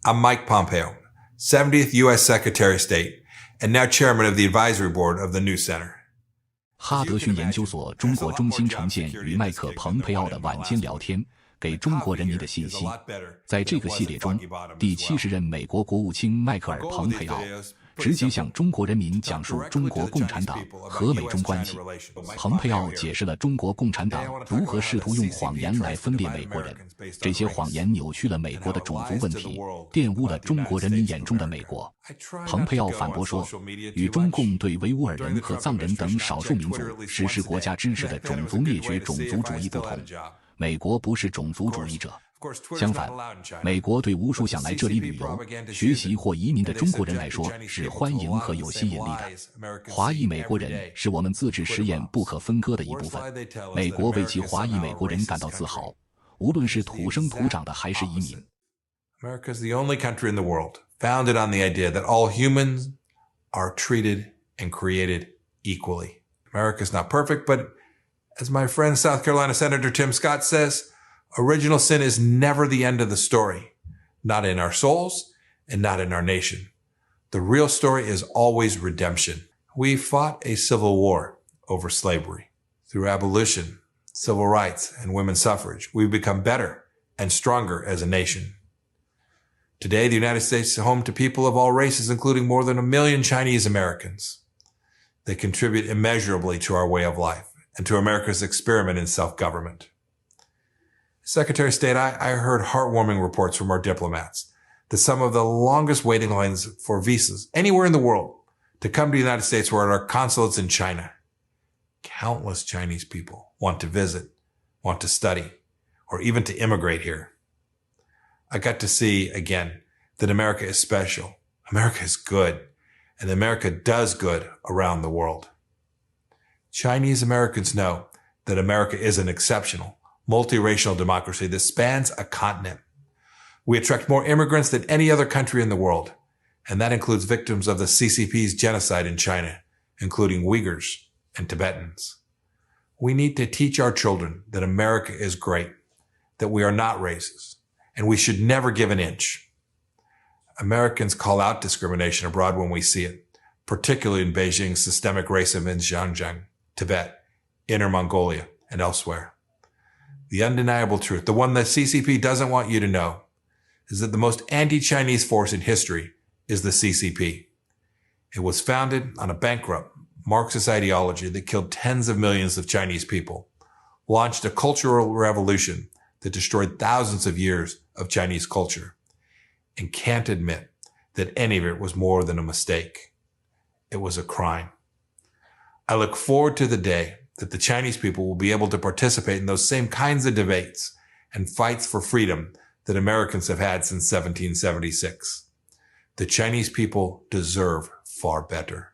I'm Mike Pompeo, 70th U.S. Secretary of State, and now Chairman of the Advisory Board of the New Center. 哈德逊研究所中国中心呈现与麦克·蓬佩奥的晚间聊天，给中国人民的信息。在这个系列中，第70任美国国务卿迈克尔·蓬佩奥直接向中国人民讲述中国共产党和美中关系。蓬佩奥解释了中国共产党如何试图用谎言来分裂美国人，这些谎言扭曲了美国的种族问题，玷污了中国人民眼中的美国。蓬佩奥反驳说，与中共对维吾尔人和藏人等少数民族实施国家支持的种族灭绝种族主义不同，美国不是种族主义者。相反，美国对无数想来这里旅游、学习或移民的中国人来说是欢迎和有吸引力的。华裔美国人是我们自治实验不可分割的一部分，美国为其华裔美国人感到自豪，无论是土生土长的还是移民。America is the only country in the world founded on the idea that all humans are treated and created equally. America is not perfect, but as my friend South Carolina Senator Tim Scott says, original sin is never the end of the story, not in our souls and not in our nation. The real story is always redemption. We fought a civil war over slavery. Through abolition, civil rights, and women's suffrage, we've become better and stronger as a nation. Today, the United States is home to people of all races, including more than 1 million Chinese Americans. They contribute immeasurably to our way of life and to America's experiment in self-government. Secretary of State, I heard heartwarming reports from our diplomats that some of the longest waiting lines for visas anywhere in the world to come to the United States were at our consulates in China. Countless Chinese people want to visit, want to study, or even to immigrate here. I got to see again that America is special, America is good, and America does good around the world. Chinese Americans know that America is an exceptional, multiracial democracy that spans a continent. We attract more immigrants than any other country in the world, and that includes victims of the CCP's genocide in China, including Uyghurs and Tibetans. We need to teach our children that America is great, that we are not racist, and we should never give an inch. Americans call out discrimination abroad when we see it, particularly in Beijing's systemic racism in Xinjiang, Tibet, Inner Mongolia, and elsewhere. The undeniable truth, the one that CCP doesn't want you to know, is that the most anti-Chinese force in history is the CCP. It was founded on a bankrupt Marxist ideology that killed tens of millions of Chinese people, launched a cultural revolution that destroyed thousands of years of Chinese culture, and can't admit that any of it was more than a mistake. It was a crime. I look forward to the day that the Chinese people will be able to participate in those same kinds of debates and fights for freedom that Americans have had since 1776. The Chinese people deserve far better.